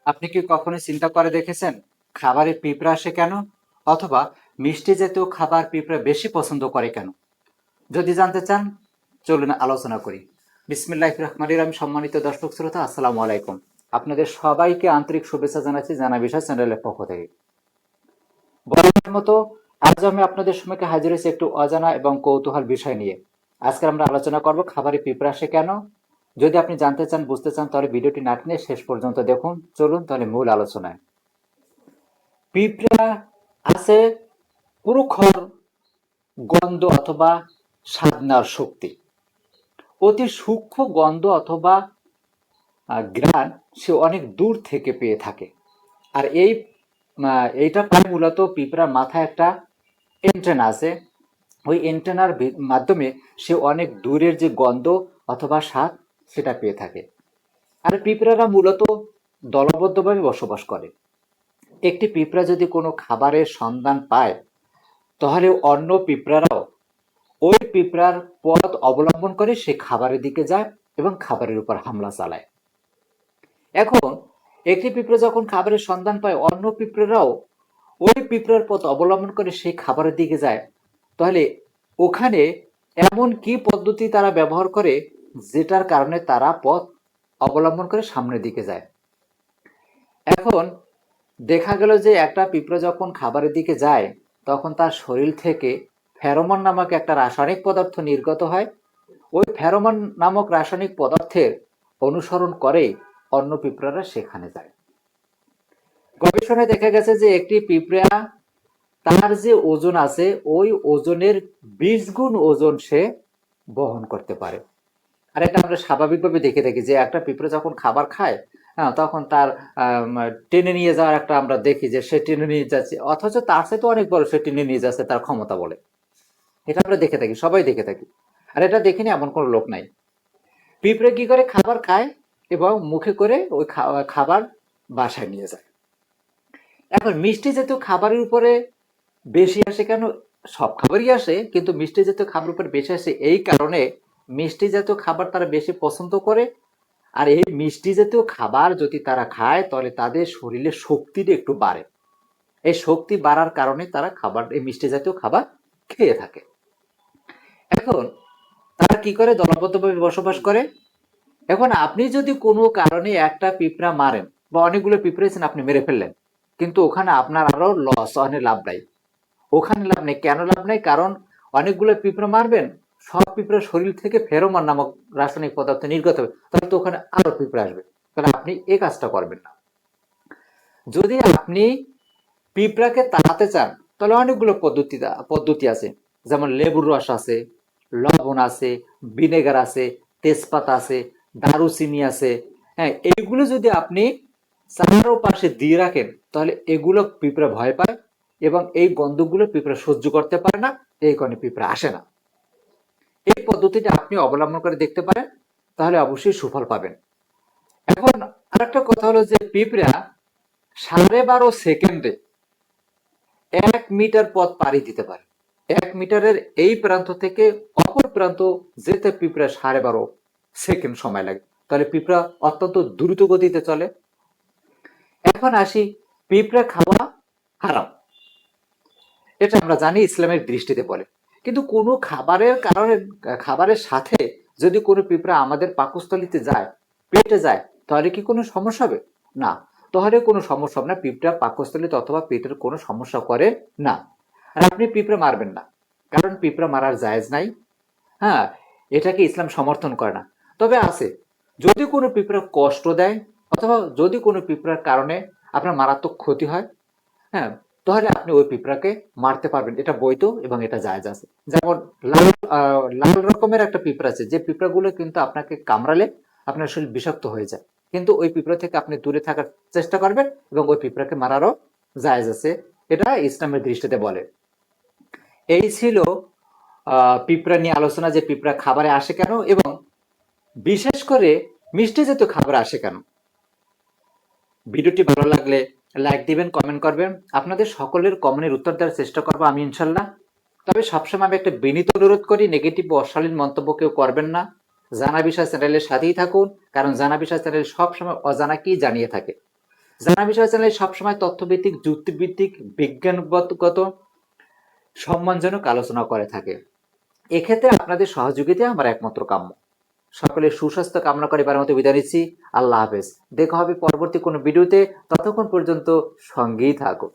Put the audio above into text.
আপনি কি কখনো চিন্তা করে দেখেছেন খাবারে পিঁপড়া আসে কেন? অথবা মিষ্টি জাতীয় খাবার পিঁপড়া বেশি পছন্দ করে কেন? যদি জানতে চান, চলুন আলোচনা করি। বিসমিল্লাহির রহমানির রহিম। সম্মানিত দর্শক শ্রোতা, আসসালামু আলাইকুম। আপনাদের সবাইকে আন্তরিক শুভেচ্ছা জানাচ্ছি জানা বিষয় চ্যানেলের পক্ষ থেকে। বরাবরের মতো আজ আমি আপনাদের সম্মুখে হাজির হয়েছি একটু অজানা এবং কৌতূহল বিষয় নিয়ে। আজকে আমরা আলোচনা করব খাবারে পিঁপড়া আসে কেন। যদি আপনি জানতে চান, বুঝতে চান, তাহলে ভিডিওটি না টেনে শেষ পর্যন্ত দেখুন। চলুন তাহলে মূল আলোচনায়। পিঁপড়া আছে পুরুখর গন্ধ অথবা স্বাদ নেওয়ার শক্তি। অতি সূক্ষ্ম গন্ধ অথবা ঘ্রাণ সে অনেক দূর থেকে পেয়ে থাকে। আর এইটা পায় মূলত পিঁপড়ার মাথায় একটা এন্টেনা আছে। ওই এন্টেনার মাধ্যমে সে অনেক দূরের যে গন্ধ অথবা স্বাদ সেটা পেয়ে থাকে। আর পিঁপড়ারা মূলত দলবদ্ধভাবে বসবাস করে। একটি পিঁপড়া যদি কোনো খাবারের সন্ধান পায়, তাহলে অন্য পিঁপড়ারাও ওই পিঁপড়ার পথ অবলম্বন করে সে খাবারের দিকে যায় এবং খাবারের উপর হামলা চালায়। এখন একটি পিঁপড়া যখন খাবারের সন্ধান পায়, অন্য পিঁপড়ারাও ওই পিঁপড়ার পথ অবলম্বন করে সেই খাবারের দিকে যায়, তাহলে ওখানে এমন কি পদ্ধতি তারা ব্যবহার করে যেটার কারণে তারা পথ অবলম্বন করে সামনের দিকে যায়। এখন দেখা গেল যে একটা পিঁপড়া যখন খাবারের দিকে যায়, তখন তার শরীর থেকে ফেরোমন নামক একটা রাসায়নিক পদার্থ নির্গত হয়। ওই ফেরোমন নামক রাসায়নিক পদার্থের অনুসরণ করেই অন্য পিঁপড়ারা সেখানে যায়। গবেষণায় দেখা গেছে যে একটি পিঁপড়া তার যে ওজন আছে ওই ওজনের 20 গুণ ওজন সে বহন করতে পারে। আর এটা আমরা স্বাভাবিকভাবে দেখে থাকি যে একটা পিঁপড়া যখন খাবার খায়, হ্যাঁ, তখন তার টেনে নিয়ে যাওয়ার একটা আমরা দেখি যে সে টেনে নিয়ে যাচ্ছে, অথচ তার সাথে অনেক বড় সে টেনে নিয়ে যাচ্ছে তার ক্ষমতা বলে। এটা আমরা দেখে থাকি, সবাই দেখে থাকি। আর এটা দেখেনি এমন কোনো লোক নাই। পিঁপড়ে কি করে খাবার খায় এবং মুখে করে ওই খাবার বাসায় নিয়ে যায়। এখন মিষ্টি জাতীয় খাবারের উপরে বেশি আসে কেন? সব খাবারই আসে, কিন্তু মিষ্টি জাতীয় খাবার উপর বেশি আসে এই কারণে মিষ্টি জাতীয় খাবার তারা বেশি পছন্দ করে। আর এই মিষ্টি জাতীয় খাবার যদি তারা খায়, তাহলে তাদের শরীরে শক্তিটা একটু বাড়ে। এই শক্তি বাড়ার কারণে তারা এই মিষ্টি জাতীয় খাবার খেয়ে থাকে। এখন তারা কি করে? দলবদ্ধভাবে বসবাস করে। এখন আপনি যদি কোনো কারণে একটা পিঁপড়া মারেন বা অনেকগুলো পিঁপড়ে আপনি মেরে ফেললেন, কিন্তু ওখানে আপনার আরো লস, অনেক লাভ নাই। ওখানে লাভ নেই। কেন লাভ নেই? কারণ অনেকগুলো পিঁপড়া মারবেন, সব পিঁপড়ার শরীর থেকে ফেরোমন নামক রাসায়নিক পদার্থ নির্গত হবে, তাহলে তো ওখানে আরো পিঁপড়া আসবে। তাহলে আপনি এই কাজটা করবেন না। যদি আপনি পিঁপড়াকে তাড়াতে চান, তাহলে অনেকগুলো পদ্ধতি আছে। যেমন লেবুর রস আছে, লবণ আছে, ভিনেগার আছে, তেজপাতা আছে, দারুচিনি আছে। হ্যাঁ, এইগুলো যদি আপনি চারপাশে দিয়ে রাখেন, তাহলে এগুলো পিঁপড়া ভয় পায় এবং এই গন্ধগুলো পিঁপড়া সহ্য করতে পারে না। এই কারণে পিঁপড়া আসে না। এই পদ্ধতিটা আপনি অবলম্বন করে দেখতে পারেন, তাহলে অবশ্যই সুফল পাবেন। এখন আরেকটা কথা হলো যে পিঁপড়া 12.5 সেকেন্ডে 1 মিটার পথ পাড়ি দিতে পারে। 1 মিটারের এই প্রান্ত থেকে অপর প্রান্ত যেতে পিঁপড়া 12.5 সেকেন্ড সময় লাগে। তাহলে পিঁপড়া অত্যন্ত দ্রুত গতিতে চলে। এখন আসি, পিঁপড়া খাওয়া হারাম, এটা আমরা জানি, ইসলামের দৃষ্টিতে বলে। কিন্তু কোনো খাবারের সাথে যদি কোনো পিঁপড়া আমাদের পাকস্থলিতে যায়, পেটে যায়, তাহলে কি কোনো সমস্যা হবে? না, তাহলে কোনো সমস্যা হবে না। পিঁপড়া পাকস্থলিতে অথবা পেটের কোনো সমস্যা করে না। আর আপনি পিঁপড়া মারবেন না, কারণ পিঁপড়া মারার জায়েজ নাই। হ্যাঁ, এটাকে ইসলাম সমর্থন করে না। তবে আছে, যদি কোনো পিঁপড়া কষ্ট দেয় অথবা যদি কোনো পিঁপড়ার কারণে আপনার মারাত্মক ক্ষতি হয়, হ্যাঁ, তাহলে আপনি ওই পিঁপড়াকে মারতে পারবেন। এটা বৈধ এবং এটা জায়েজ আছে। যেমন লাল রকমের একটা পিঁপড়া আছে, যে পিঁপড়াগুলো কিন্তু আপনাকে কামড়ালে আপনার শরীর বিষাক্ত হয়ে যায়, কিন্তু ওই পিঁপড়া থেকে আপনি দূরে থাকার চেষ্টা করবেন এবং ওই পিঁপড়াকে মারারও জায়েজ আছে। এটা ইসলামের দৃষ্টিতে বলে। এই ছিল পিঁপড়া নিয়ে আলোচনা, যে পিঁপড়া খাবারে আসে কেন এবং বিশেষ করে মিষ্টি জাতীয় খাবার আসে কেন। ভিডিওটি ভালো লাগলে লাইক দিবেন, কমেন্ট করবেন। আপনাদের সকলের কমেন্টের উত্তর দেওয়ার চেষ্টা করবো আমি, ইনশাল্লাহ। তবে সবসময় আমি একটা বিনীত অনুরোধ করি, নেগেটিভ ও অশালীন মন্তব্য কেউ করবেন না। জানা বিষয় চ্যানেলের সাথেই থাকুন, কারণ জানা বিষয় চ্যানেল সবসময় অজানা কি জানিয়ে থাকে। জানা বিষয় চ্যানেলে সবসময় তথ্যভিত্তিক, যুক্তিভিত্তিক, বিজ্ঞানগত, সম্মানজনক আলোচনা করে থাকে। এক্ষেত্রে আপনাদের সহযোগিতা আমার একমাত্র কাম্য। সকলের সুস্বাস্থ্য কামনা করে এবার মতো বিদায় নিচ্ছি। আল্লাহ হাফেজ। দেখা হবে পরবর্তী কোনো ভিডিওতে। ততক্ষণ পর্যন্ত সঙ্গেই থাকো।